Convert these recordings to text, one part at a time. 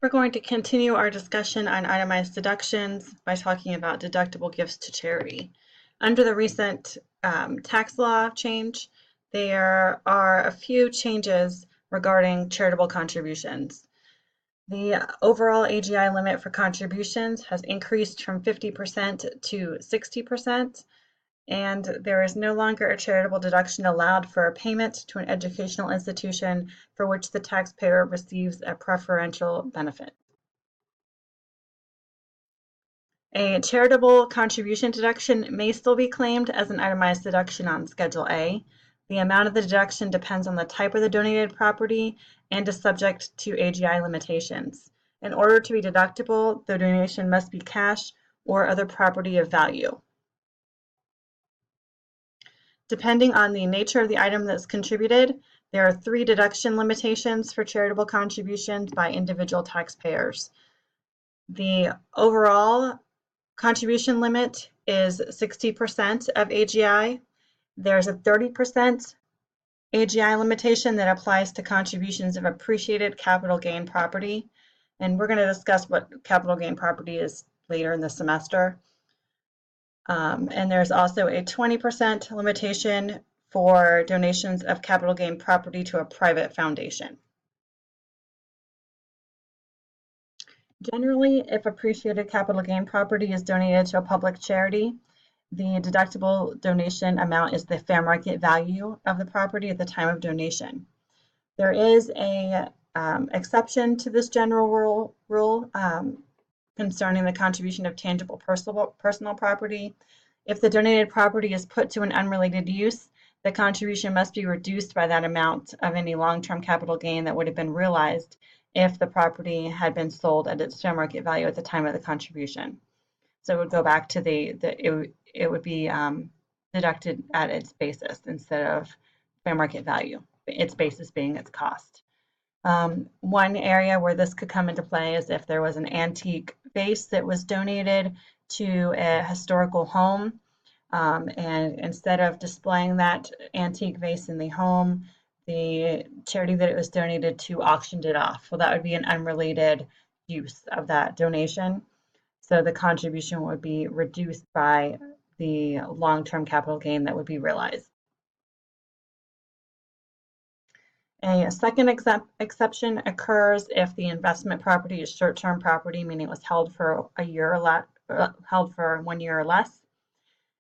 We're going to continue our discussion on itemized deductions by talking about deductible gifts to charity. Under the recent tax law change, there are a few changes regarding charitable contributions. The overall AGI limit for contributions has increased from 50% to 60%, and there is no longer a charitable deduction allowed for a payment to an educational institution for which the taxpayer receives a preferential benefit. A charitable contribution deduction may still be claimed as an itemized deduction on Schedule A. The amount of the deduction depends on the type of the donated property and is subject to AGI limitations. In order to be deductible, the donation must be cash or other property of value. Depending on the nature of the item that's contributed, there are 3 deduction limitations for charitable contributions by individual taxpayers. The overall contribution limit is 60% of AGI. There's a 30% AGI limitation that applies to contributions of appreciated capital gain property. And we're going to discuss what capital gain property is later in the semester. And there's also a 20% limitation for donations of capital gain property to a private foundation. Generally, if appreciated capital gain property is donated to a public charity, the deductible donation amount is the fair market value of the property at the time of donation. There is a exception to this general rule concerning the contribution of tangible personal property. If the donated property is put to an unrelated use, the contribution must be reduced by that amount of any long-term capital gain that would have been realized if the property had been sold at its fair market value at the time of the contribution. So it would go back to it would be deducted at its basis instead of fair market value, its basis being its cost. One area where this could come into play is if there was an antique vase that was donated to a historical home, and instead of displaying that antique vase in the home, the charity that it was donated to auctioned it off. Well, that would be an unrelated use of that donation. So the contribution would be reduced by the long-term capital gain that would be realized. A second exception occurs if the investment property is short-term property, meaning it was held for a year or held for 1 year or less.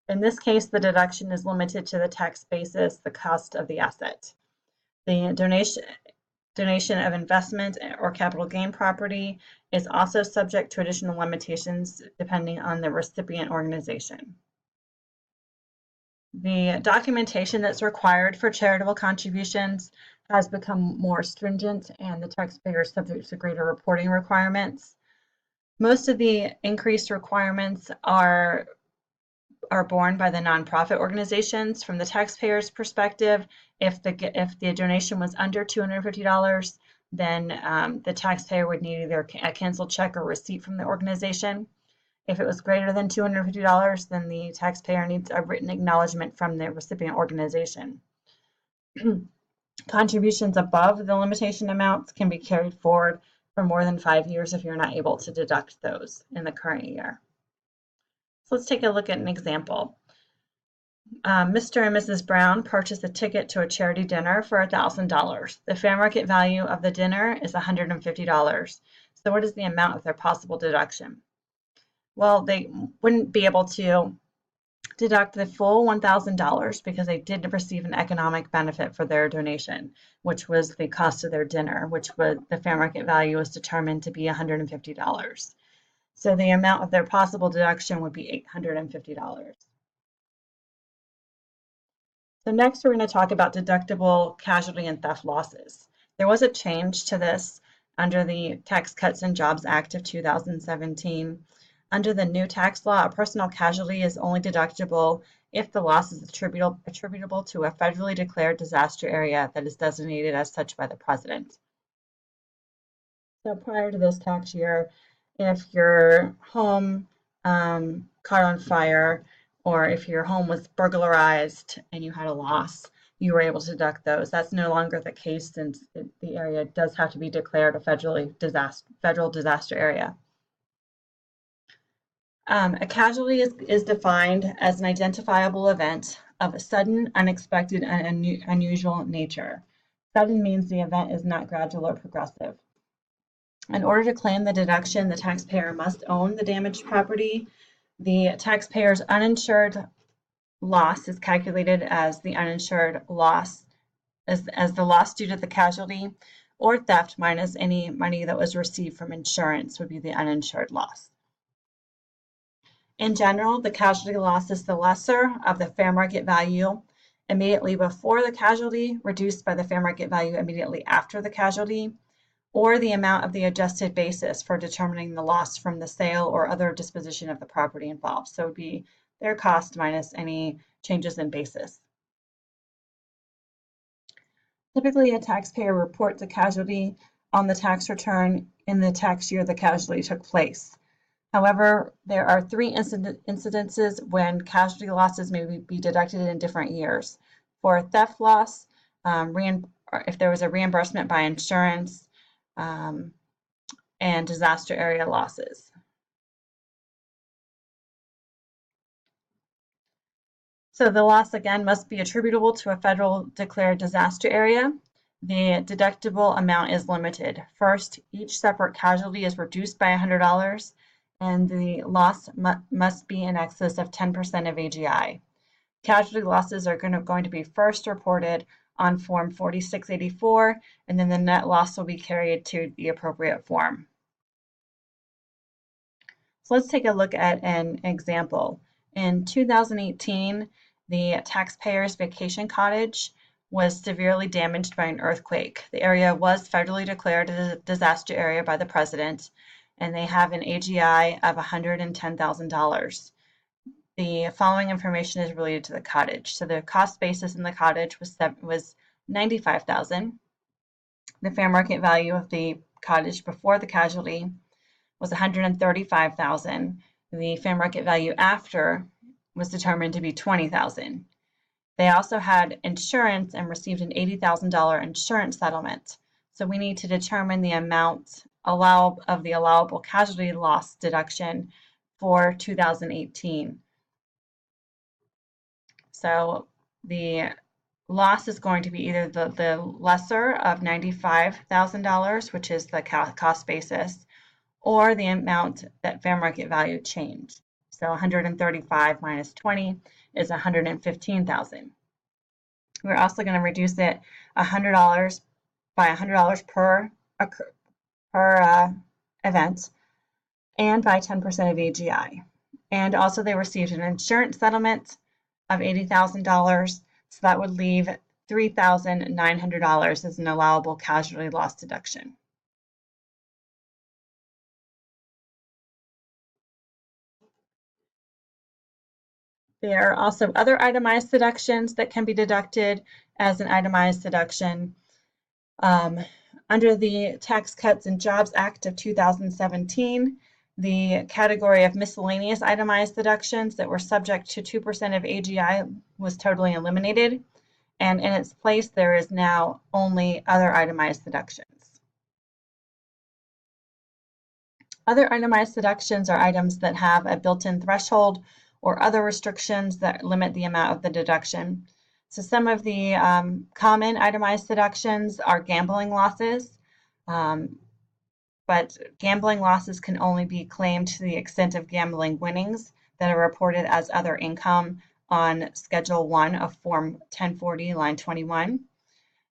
In this case, the deduction is limited to the tax basis, the cost of the asset. The donation of investment or capital gain property is also subject to additional limitations depending on the recipient organization. The documentation that's required for charitable contributions has become more stringent, and the taxpayer is subject to greater reporting requirements. Most of the increased requirements are borne by the nonprofit organizations. From the taxpayer's perspective, if the donation was under $250, then the taxpayer would need either a canceled check or receipt from the organization. If it was greater than $250, then the taxpayer needs a written acknowledgement from the recipient organization. Contributions above the limitation amounts can be carried forward for more than 5 years if you're not able to deduct those in the current year. So let's take a look at an example. Mr. and Mrs. Brown purchased a ticket to a charity dinner for $1,000. The fair market value of the dinner is $150. So what is the amount of their possible deduction? Well, they wouldn't be able to deduct the full $1,000 because they did receive an economic benefit for their donation, which was the cost of their dinner, which the fair market value was determined to be $150. So the amount of their possible deduction would be $850. So next we're going to talk about deductible casualty and theft losses. There was a change to this under the Tax Cuts and Jobs Act of 2017. Under the new tax law, a personal casualty is only deductible if the loss is attributable to a federally declared disaster area that is designated as such by the president. So prior to this tax year, if your home caught on fire, or if your home was burglarized and you had a loss, you were able to deduct those. That's no longer the case since the area does have to be declared a federal disaster area. A casualty is defined as an identifiable event of a sudden, unexpected, and unusual nature. Sudden means the event is not gradual or progressive. In order to claim the deduction, the taxpayer must own the damaged property. The taxpayer's uninsured loss is calculated as the uninsured loss, as the loss due to the casualty or theft minus any money that was received from insurance would be the uninsured loss. In general, the casualty loss is the lesser of the fair market value immediately before the casualty, reduced by the fair market value immediately after the casualty, or the amount of the adjusted basis for determining the loss from the sale or other disposition of the property involved. So it would be their cost minus any changes in basis. Typically, a taxpayer reports a casualty on the tax return in the tax year the casualty took place. However, there are three incidences when casualty losses may be deducted in different years. For theft loss, if there was a reimbursement by insurance, and disaster area losses. So the loss again must be attributable to a federal declared disaster area. The deductible amount is limited. First, each separate casualty is reduced by $100, and the loss must be in excess of 10% of AGI. Casualty losses are going to be first reported on Form 4684, and then the net loss will be carried to the appropriate form. So let's take a look at an example. In 2018, the taxpayer's vacation cottage was severely damaged by an earthquake. The area was federally declared a disaster area by the president, and they have an AGI of $110,000. The following information is related to the cottage. So the cost basis in the cottage was $95,000. The fair market value of the cottage before the casualty was $135,000. The fair market value after was determined to be $20,000. They also had insurance and received an $80,000 insurance settlement. So we need to determine the amount of the allowable casualty loss deduction for 2018. So the loss is going to be either the lesser of $95,000, which is the cost basis, or the amount that fair market value changed. So 135 minus 20 is 115,000. We're also going to reduce it $100 by $100 per event and by 10% of AGI. And also they received an insurance settlement of $80,000, so that would leave $3,900 as an allowable casualty loss deduction. There are also other itemized deductions that can be deducted as an itemized deduction. Under the Tax Cuts and Jobs Act of 2017, the category of miscellaneous itemized deductions that were subject to 2% of AGI was totally eliminated, and in its place there is now only other itemized deductions. Other itemized deductions are items that have a built-in threshold or other restrictions that limit the amount of the deduction. So some of the common itemized deductions are gambling losses, but gambling losses can only be claimed to the extent of gambling winnings that are reported as other income on Schedule 1 of Form 1040, line 21,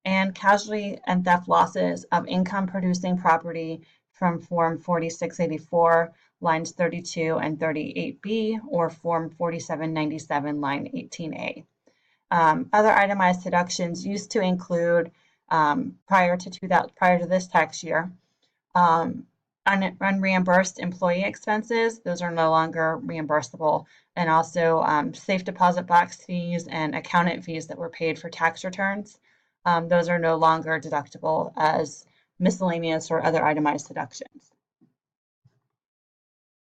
and casualty and theft losses of income-producing property from Form 4684, lines 32 and 38B, or Form 4797, line 18A. Other itemized deductions used to include, prior to this tax year, unreimbursed employee expenses. Those are no longer reimbursable, and also safe deposit box fees and accountant fees that were paid for tax returns. Those are no longer deductible as miscellaneous or other itemized deductions.